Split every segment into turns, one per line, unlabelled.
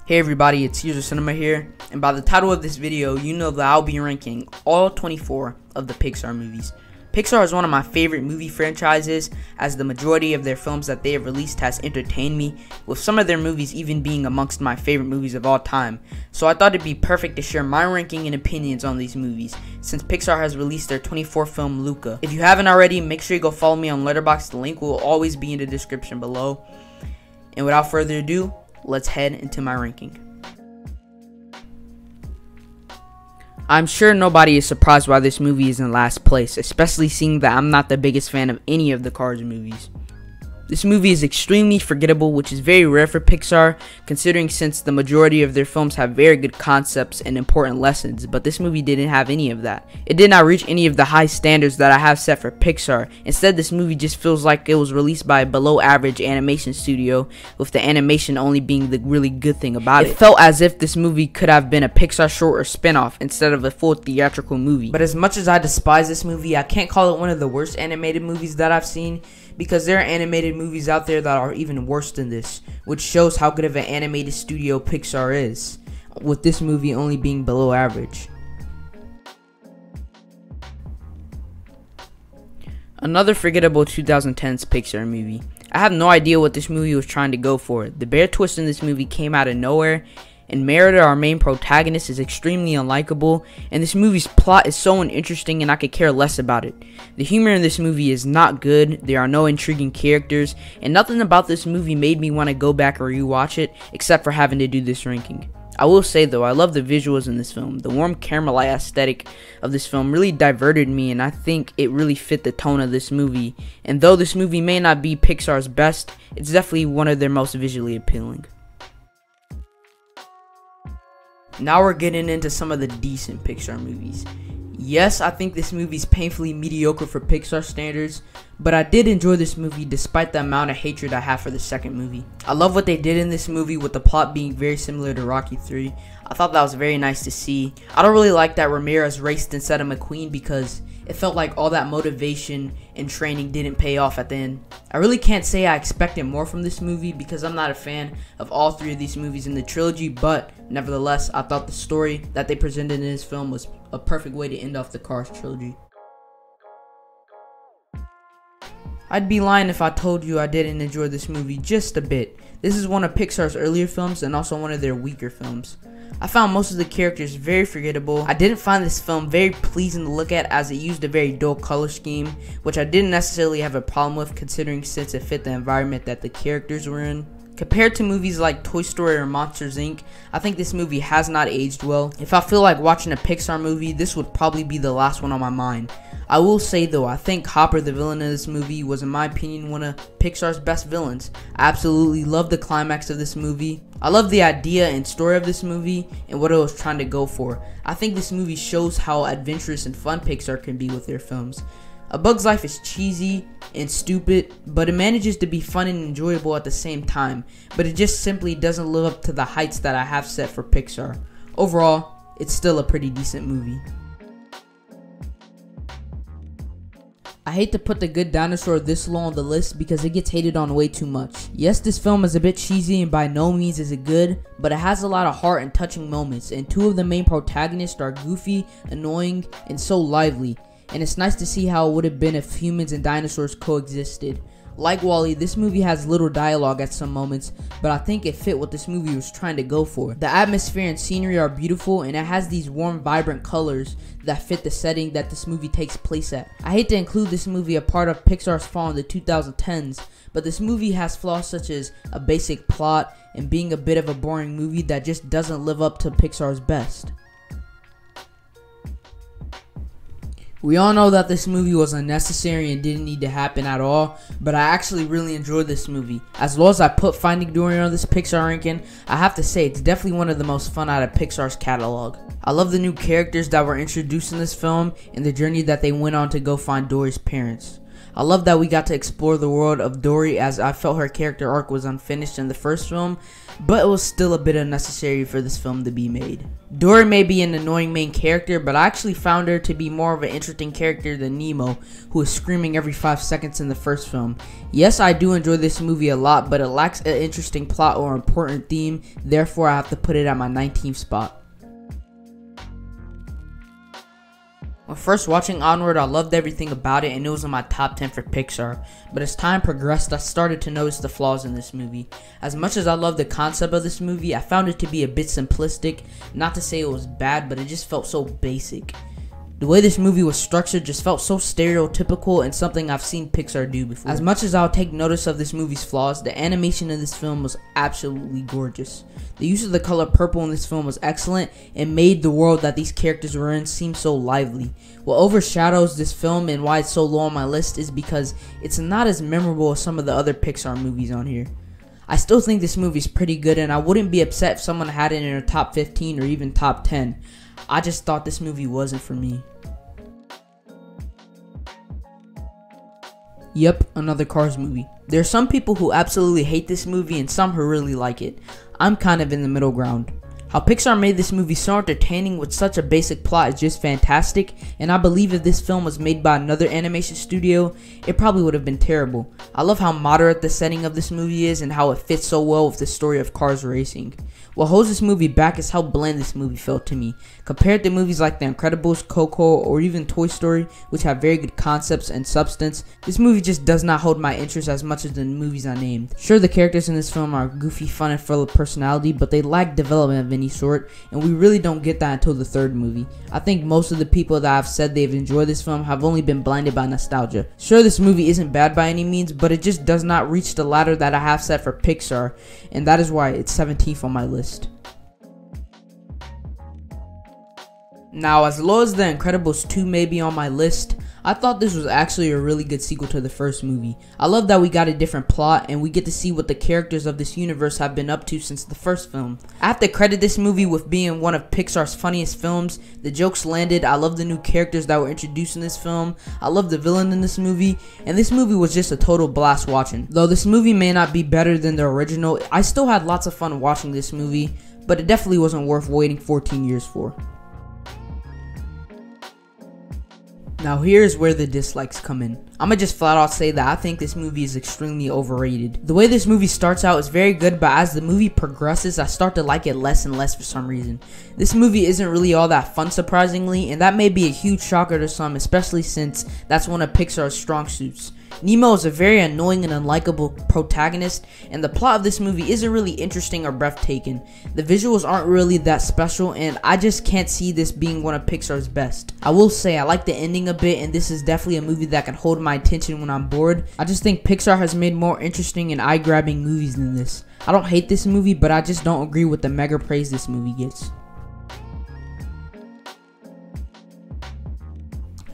Hey everybody, it's User Cinema here, and by the title of this video, you know that I'll be ranking all 24 of the Pixar movies. Pixar is one of my favorite movie franchises, as the majority of their films that they have released has entertained me, with some of their movies even being amongst my favorite movies of all time. So I thought it'd be perfect to share my ranking and opinions on these movies, since Pixar has released their 24th film, LUCA. If you haven't already, make sure you go follow me on Letterboxd. The link will always be in the description below. And without further ado, let's head into my ranking. I'm sure nobody is surprised why this movie is in last place, especially seeing that I'm not the biggest fan of any of the Cars movies. This movie is extremely forgettable, which is very rare for Pixar, considering since the majority of their films have very good concepts and important lessons, but this movie didn't have any of that. It did not reach any of the high standards that I have set for Pixar. Instead, this movie just feels like it was released by a below average animation studio, with the animation only being the really good thing about it. It felt as if this movie could have been a Pixar short or spin-off instead of a full theatrical movie. But as much as I despise this movie, I can't call it one of the worst animated movies that I've seen, because there are animated movies out there that are even worse than this, which shows how good of an animated studio Pixar is, with this movie only being below average. Another forgettable 2010s Pixar movie. I have no idea what this movie was trying to go for. The bear twist in this movie came out of nowhere, and Merida, our main protagonist, is extremely unlikable, and this movie's plot is so uninteresting and I could care less about it. The humor in this movie is not good, there are no intriguing characters, and nothing about this movie made me want to go back or rewatch it, except for having to do this ranking. I will say though, I love the visuals in this film. The warm caramel aesthetic of this film really diverted me, and I think it really fit the tone of this movie. And though this movie may not be Pixar's best, it's definitely one of their most visually appealing. Now we're getting into some of the decent Pixar movies. Yes, I think this movie's painfully mediocre for Pixar standards, but I did enjoy this movie despite the amount of hatred I have for the second movie. I love what they did in this movie, with the plot being very similar to Rocky 3. I thought that was very nice to see. I don't really like that Ramirez raced instead of McQueen, because it felt like all that motivation and training didn't pay off at the end. I really can't say I expected more from this movie, because I'm not a fan of all three of these movies in the trilogy, but nevertheless, I thought the story that they presented in this film was a perfect way to end off the Cars trilogy. I'd be lying if I told you I didn't enjoy this movie just a bit. This is one of Pixar's earlier films and also one of their weaker films. I found most of the characters very forgettable. I didn't find this film very pleasing to look at, as it used a very dull color scheme, which I didn't necessarily have a problem with, considering since it fit the environment that the characters were in. Compared to movies like Toy Story or Monsters Inc., I think this movie has not aged well. If I feel like watching a Pixar movie, this would probably be the last one on my mind. I will say though, I think Hopper, the villain in this movie, was in my opinion one of Pixar's best villains. I absolutely love the climax of this movie. I love the idea and story of this movie and what it was trying to go for. I think this movie shows how adventurous and fun Pixar can be with their films. A Bug's Life is cheesy and stupid, but it manages to be fun and enjoyable at the same time, but it just simply doesn't live up to the heights that I have set for Pixar. Overall, it's still a pretty decent movie. I hate to put The Good Dinosaur this low on the list because it gets hated on way too much. Yes, this film is a bit cheesy and by no means is it good, but it has a lot of heart and touching moments, and two of the main protagonists are goofy, annoying, and so lively. And it's nice to see how it would have been if humans and dinosaurs coexisted. Like WALL-E, this movie has little dialogue at some moments, but I think it fit what this movie was trying to go for. The atmosphere and scenery are beautiful, and it has these warm, vibrant colors that fit the setting that this movie takes place at. I hate to include this movie a part of Pixar's fall in the 2010s, but this movie has flaws such as a basic plot and being a bit of a boring movie that just doesn't live up to Pixar's best. We all know that this movie was unnecessary and didn't need to happen at all, but I actually really enjoyed this movie. As low as I put Finding Dory on this Pixar ranking, I have to say it's definitely one of the most fun out of Pixar's catalog. I love the new characters that were introduced in this film and the journey that they went on to go find Dory's parents. I love that we got to explore the world of Dory, as I felt her character arc was unfinished in the first film, but it was still a bit unnecessary for this film to be made. Dory may be an annoying main character, but I actually found her to be more of an interesting character than Nemo, who was screaming every 5 seconds in the first film. Yes, I do enjoy this movie a lot, but it lacks an interesting plot or important theme, therefore I have to put it at my 19th spot. When first watching Onward, I loved everything about it and it was in my top 10 for Pixar, but as time progressed, I started to notice the flaws in this movie. As much as I love the concept of this movie, I found it to be a bit simplistic. Not to say it was bad, but it just felt so basic. The way this movie was structured just felt so stereotypical and something I've seen Pixar do before. As much as I'll take notice of this movie's flaws, the animation in this film was absolutely gorgeous. The use of the color purple in this film was excellent and made the world that these characters were in seem so lively. What overshadows this film and why it's so low on my list is because it's not as memorable as some of the other Pixar movies on here. I still think this movie is pretty good and I wouldn't be upset if someone had it in their top 15 or even top 10. I just thought this movie wasn't for me. Yep, another Cars movie. There are some people who absolutely hate this movie and some who really like it. I'm kind of in the middle ground. How Pixar made this movie so entertaining with such a basic plot is just fantastic, and I believe if this film was made by another animation studio, it probably would have been terrible. I love how moderate the setting of this movie is and how it fits so well with the story of cars racing. What holds this movie back is how bland this movie felt to me. Compared to movies like The Incredibles, Coco, or even Toy Story, which have very good concepts and substance, this movie just does not hold my interest as much as the movies I named. Sure, the characters in this film are goofy, fun, and full of personality, but they lack development of any sort, and we really don't get that until the third movie. I think most of the people that have said they've enjoyed this film have only been blinded by nostalgia. Sure, this movie isn't bad by any means, but it just does not reach the ladder that I have set for Pixar, and that is why it's 17th on my list. Now, as low as The Incredibles 2 may be on my list, I thought this was actually a really good sequel to the first movie. I love that we got a different plot and we get to see what the characters of this universe have been up to since the first film. I have to credit this movie with being one of Pixar's funniest films. The jokes landed, I love the new characters that were introduced in this film, I love the villain in this movie, and this movie was just a total blast watching. Though this movie may not be better than the original, I still had lots of fun watching this movie, but it definitely wasn't worth waiting 14 years for. Now here's where the dislikes come in. I'ma just flat out say that I think this movie is extremely overrated. The way this movie starts out is very good, but as the movie progresses, I start to like it less and less for some reason. This movie isn't really all that fun, surprisingly, and that may be a huge shocker to some, especially since that's one of Pixar's strong suits. Nemo is a very annoying and unlikable protagonist, and the plot of this movie isn't really interesting or breathtaking. The visuals aren't really that special, and I just can't see this being one of Pixar's best. I will say I like the ending a bit, and this is definitely a movie that can hold my attention when I'm bored. I just think Pixar has made more interesting and eye-grabbing movies than this. I don't hate this movie, but I just don't agree with the mega praise this movie gets.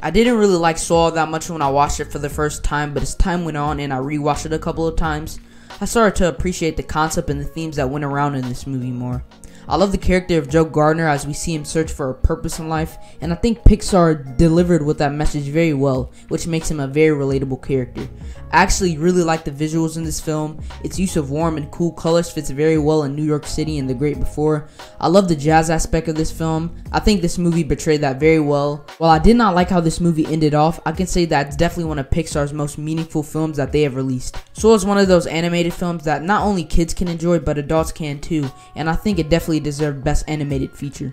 I didn't really like Soul that much when I watched it for the first time, but as time went on and I rewatched it a couple of times, I started to appreciate the concept and the themes that went around in this movie more. I love the character of Joe Gardner as we see him search for a purpose in life, and I think Pixar delivered with that message very well, which makes him a very relatable character. I actually really like the visuals in this film. Its use of warm and cool colors fits very well in New York City and The Great Before. I love the jazz aspect of this film. I think this movie portrayed that very well. While I did not like how this movie ended off, I can say that it's definitely one of Pixar's most meaningful films that they have released. Soul is one of those animated films that not only kids can enjoy, but adults can too, and I think it definitely deserved Best Animated Feature.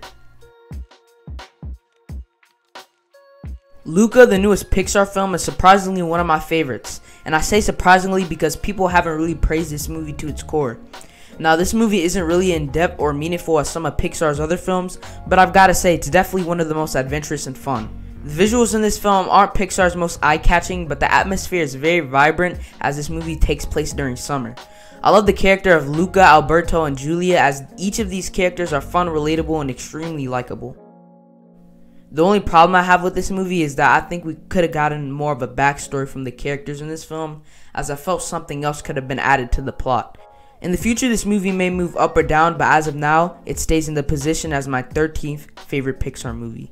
LUCA, the newest Pixar film, is surprisingly one of my favorites, and I say surprisingly because people haven't really praised this movie to its core. Now, this movie isn't really in depth or meaningful as some of Pixar's other films, but I've gotta say it's definitely one of the most adventurous and fun. The visuals in this film aren't Pixar's most eye-catching, but the atmosphere is very vibrant as this movie takes place during summer. I love the character of Luca, Alberto, and Julia, as each of these characters are fun, relatable, and extremely likable. The only problem I have with this movie is that I think we could have gotten more of a backstory from the characters in this film, as I felt something else could have been added to the plot. In the future, this movie may move up or down, but as of now, it stays in the position as my 13th favorite Pixar movie.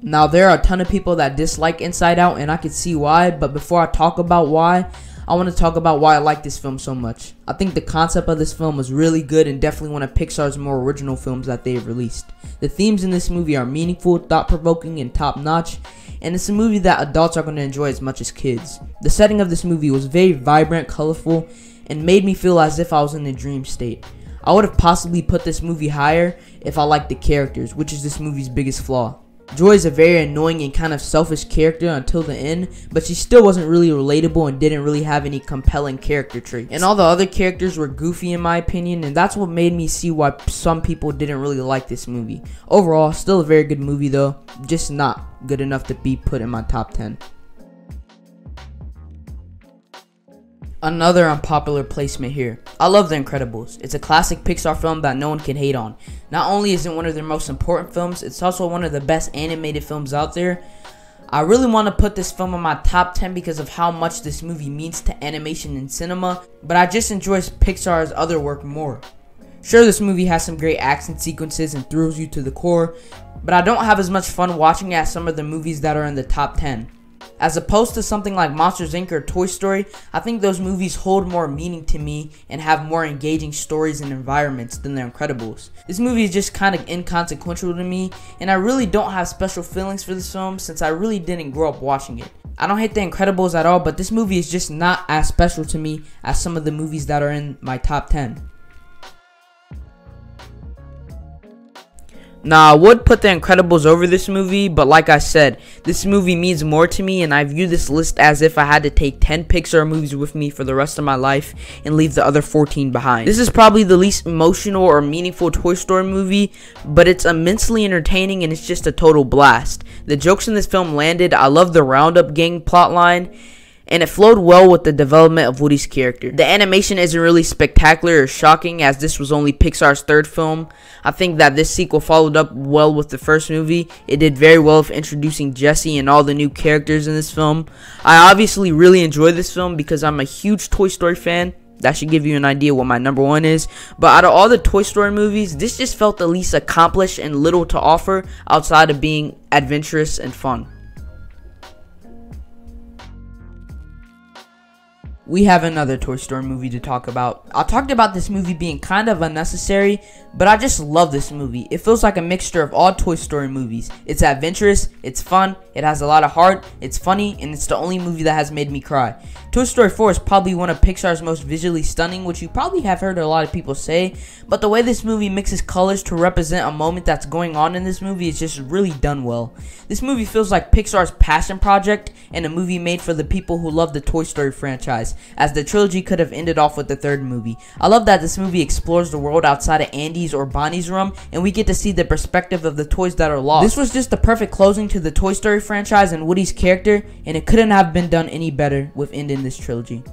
Now, there are a ton of people that dislike Inside Out, and I can see why, but before I talk about why, I want to talk about why I like this film so much. I think the concept of this film was really good and definitely one of Pixar's more original films that they have released. The themes in this movie are meaningful, thought-provoking, and top-notch, and it's a movie that adults are going to enjoy as much as kids. The setting of this movie was very vibrant, colorful, and made me feel as if I was in a dream state. I would have possibly put this movie higher if I liked the characters, which is this movie's biggest flaw. Joy is a very annoying and kind of selfish character until the end, but she still wasn't really relatable and didn't really have any compelling character traits. And all the other characters were goofy in my opinion, and that's what made me see why some people didn't really like this movie. Overall, still a very good movie though, just not good enough to be put in my top 10. Another unpopular placement here. I love The Incredibles. It's a classic Pixar film that no one can hate on. Not only is it one of their most important films, it's also one of the best animated films out there. I really want to put this film in my top 10 because of how much this movie means to animation and cinema, but I just enjoy Pixar's other work more. Sure, this movie has some great action sequences and thrills you to the core, but I don't have as much fun watching it as some of the movies that are in the top 10. As opposed to something like Monsters Inc. or Toy Story, I think those movies hold more meaning to me and have more engaging stories and environments than The Incredibles. This movie is just kind of inconsequential to me, and I really don't have special feelings for this film since I really didn't grow up watching it. I don't hate The Incredibles at all, but this movie is just not as special to me as some of the movies that are in my top 10. Now, I would put The Incredibles over this movie, but like I said, this movie means more to me, and I view this list as if I had to take 10 Pixar movies with me for the rest of my life and leave the other 14 behind. This is probably the least emotional or meaningful Toy Story movie, but it's immensely entertaining and it's just a total blast. The jokes in this film landed. I love the Roundup Gang plotline, and it flowed well with the development of Woody's character. The animation isn't really spectacular or shocking, as this was only Pixar's third film. I think that this sequel followed up well with the first movie. It did very well with introducing Jesse and all the new characters in this film. I obviously really enjoy this film because I'm a huge Toy Story fan. That should give you an idea what my number one is. But out of all the Toy Story movies, this just felt the least accomplished and little to offer outside of being adventurous and fun. We have another Toy Story movie to talk about. I talked about this movie being kind of unnecessary, but I just love this movie. It feels like a mixture of all Toy Story movies. It's adventurous, it's fun, it has a lot of heart, it's funny, and it's the only movie that has made me cry. Toy Story 4 is probably one of Pixar's most visually stunning, which you probably have heard a lot of people say, but the way this movie mixes colors to represent a moment that's going on in this movie is just really done well. This movie feels like Pixar's passion project and a movie made for the people who love the Toy Story franchise, as the trilogy could have ended off with the third movie. I love that this movie explores the world outside of Andy's or Bonnie's room, and we get to see the perspective of the toys that are lost. This was just the perfect closing to the Toy Story franchise and Woody's character, and it couldn't have been done any better with ending this trilogy.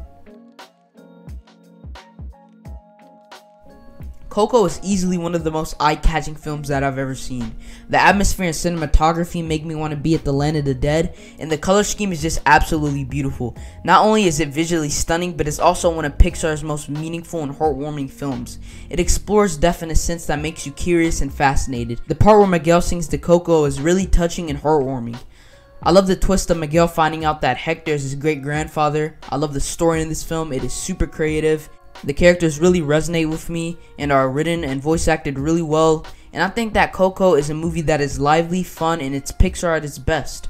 Coco is easily one of the most eye-catching films that I've ever seen. The atmosphere and cinematography make me want to be at the land of the dead, and the color scheme is just absolutely beautiful. Not only is it visually stunning, but it's also one of Pixar's most meaningful and heartwarming films. It explores death in a sense that makes you curious and fascinated. The part where Miguel sings to Coco is really touching and heartwarming. I love the twist of Miguel finding out that Hector is his great-grandfather. I love the story in this film. It is super creative. The characters really resonate with me and are written and voice acted really well, and I think that Coco is a movie that is lively, fun, and it's Pixar at its best.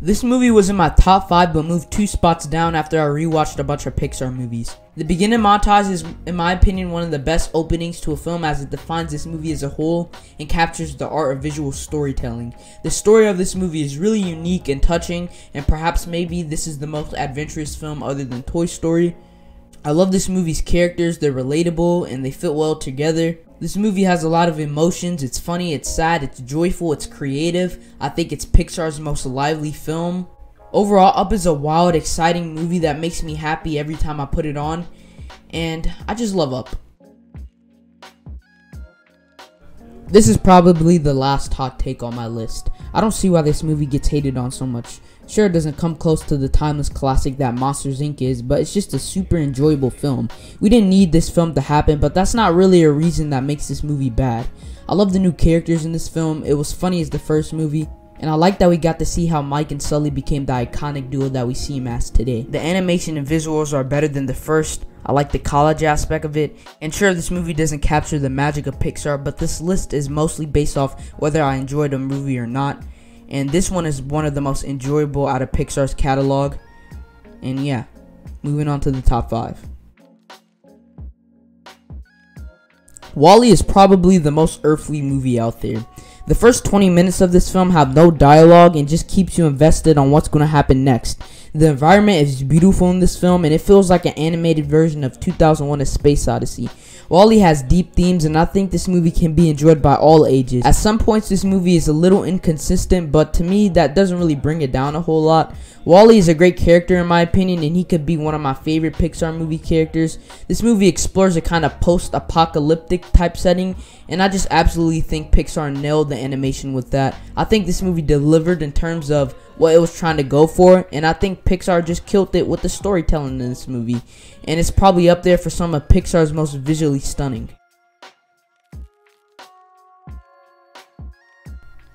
This movie was in my top 5 but moved 2 spots down after I rewatched a bunch of Pixar movies. The beginning montage is, in my opinion, one of the best openings to a film, as it defines this movie as a whole and captures the art of visual storytelling. The story of this movie is really unique and touching, and perhaps maybe this is the most adventurous film other than Toy Story. I love this movie's characters. They're relatable and they fit well together. This movie has a lot of emotions. It's funny, it's sad, it's joyful, it's creative. I think it's Pixar's most lively film. Overall, Up is a wild, exciting movie that makes me happy every time I put it on, and I just love Up. This is probably the last hot take on my list. I don't see why this movie gets hated on so much. Sure, it doesn't come close to the timeless classic that Monsters Inc. is, but it's just a super enjoyable film. We didn't need this film to happen, but that's not really a reason that makes this movie bad. I love the new characters in this film. It was funny as the first movie, and I like that we got to see how Mike and Sully became the iconic duo that we see him as today. The animation and visuals are better than the first. I like the college aspect of it, and sure, this movie doesn't capture the magic of Pixar, but this list is mostly based off whether I enjoyed a movie or not. And this one is one of the most enjoyable out of Pixar's catalog. And yeah, moving on to the top 5. WALL-E is probably the most earthly movie out there. The first 20 minutes of this film have no dialogue and just keeps you invested on what's going to happen next. The environment is beautiful in this film, and it feels like an animated version of 2001: A Space Odyssey. WALL-E has deep themes, and I think this movie can be enjoyed by all ages. At some points, this movie is a little inconsistent, but to me, that doesn't really bring it down a whole lot. WALL-E is a great character in my opinion, and he could be one of my favorite Pixar movie characters. This movie explores a kind of post-apocalyptic type setting, and I just absolutely think Pixar nailed the animation with that. I think this movie delivered in terms of what it was trying to go for, and I think Pixar just killed it with the storytelling in this movie, and it's probably up there for some of Pixar's most visually stunning.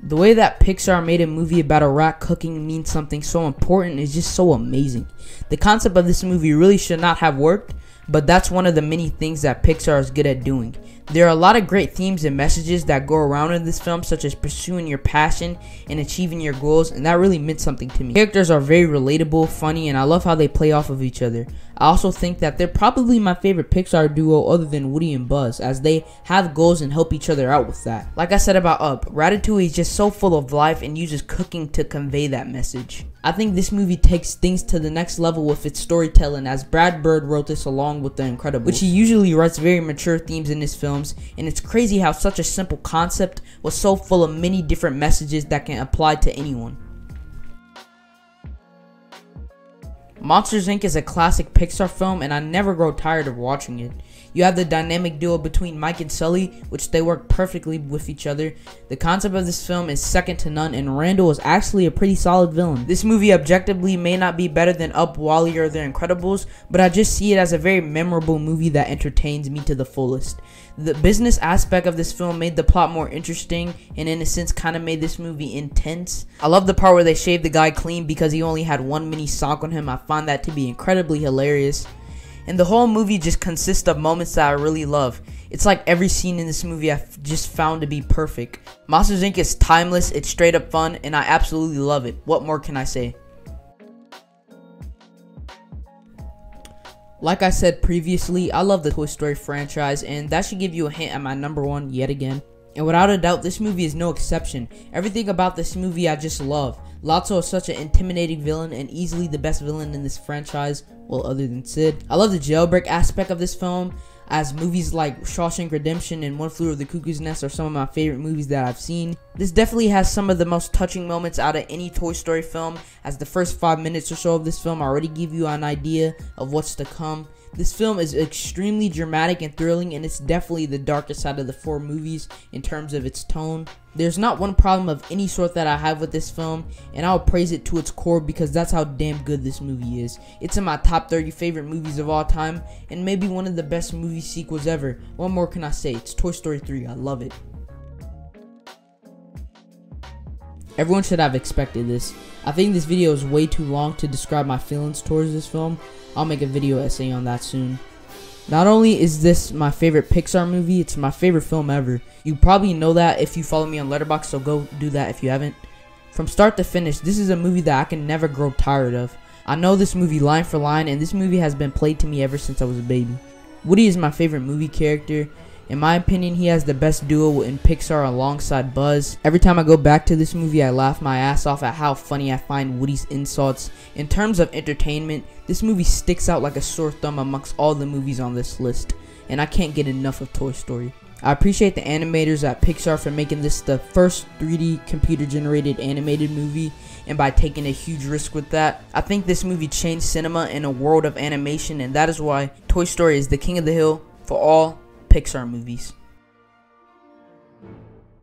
The way that Pixar made a movie about a rat cooking means something so important is just so amazing. The concept of this movie really should not have worked, but that's one of the many things that Pixar is good at doing. There are a lot of great themes and messages that go around in this film, such as pursuing your passion and achieving your goals, and that really meant something to me. Characters are very relatable, funny, and I love how they play off of each other. I also think that they're probably my favorite Pixar duo other than Woody and Buzz, as they have goals and help each other out with that. Like I said about Up, Ratatouille is just so full of life and uses cooking to convey that message. I think this movie takes things to the next level with its storytelling, as Brad Bird wrote this along with The Incredibles, which he usually writes very mature themes in his films, and it's crazy how such a simple concept was so full of many different messages that can apply to anyone. Monsters Inc. is a classic Pixar film, and I never grow tired of watching it. You have the dynamic duo between Mike and Sully, which they work perfectly with each other. The concept of this film is second to none, and Randall is actually a pretty solid villain. This movie objectively may not be better than Up, WALL-E, or The Incredibles, but I just see it as a very memorable movie that entertains me to the fullest. The business aspect of this film made the plot more interesting, and in a sense kind of made this movie intense. I love the part where they shaved the guy clean because he only had one mini sock on him. I find that to be incredibly hilarious. And the whole movie just consists of moments that I really love. It's like every scene in this movie I've just found to be perfect. Monsters Inc. is timeless, it's straight up fun, and I absolutely love it. What more can I say? Like I said previously, I love the Toy Story franchise, and that should give you a hint at my number 1 yet again. And without a doubt, this movie is no exception. Everything about this movie I just love. Lotso is such an intimidating villain and easily the best villain in this franchise, well, other than Sid. I love the jailbreak aspect of this film, as movies like Shawshank Redemption and One Flew Over the Cuckoo's Nest are some of my favorite movies that I've seen. This definitely has some of the most touching moments out of any Toy Story film, as the first 5 minutes or so of this film already give you an idea of what's to come. This film is extremely dramatic and thrilling, and it's definitely the darkest out of the 4 movies in terms of its tone. There's not one problem of any sort that I have with this film, and I'll praise it to its core because that's how damn good this movie is. It's in my top 30 favorite movies of all time, and maybe one of the best movie sequels ever. What more can I say? It's Toy Story 3. I love it. Everyone should have expected this. I think this video is way too long to describe my feelings towards this film. I'll make a video essay on that soon. Not only is this my favorite Pixar movie, it's my favorite film ever. You probably know that if you follow me on Letterboxd, so go do that if you haven't. From start to finish, this is a movie that I can never grow tired of. I know this movie line for line, and this movie has been played to me ever since I was a baby. Woody is my favorite movie character. In my opinion, he has the best duo in Pixar alongside Buzz. Every time I go back to this movie, I laugh my ass off at how funny I find Woody's insults. In terms of entertainment, this movie sticks out like a sore thumb amongst all the movies on this list, and I can't get enough of Toy Story. I appreciate the animators at Pixar for making this the first 3D computer-generated animated movie, and by taking a huge risk with that. I think this movie changed cinema in a world of animation, and that is why Toy Story is the king of the hill for all Pixar movies.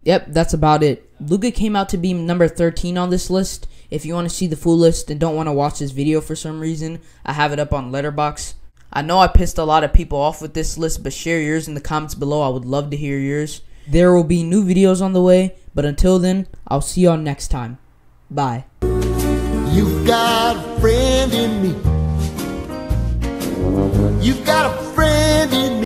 Yep, that's about it. LUCA came out to be number 13 on this list. If you want to see the full list and don't want to watch this video for some reason, I have it up on Letterboxd. I know I pissed a lot of people off with this list, but share yours in the comments below. I would love to hear yours. There will be new videos on the way, but until then, I'll see y'all next time. Bye.
You've got a friend in me. You've got a friend in me.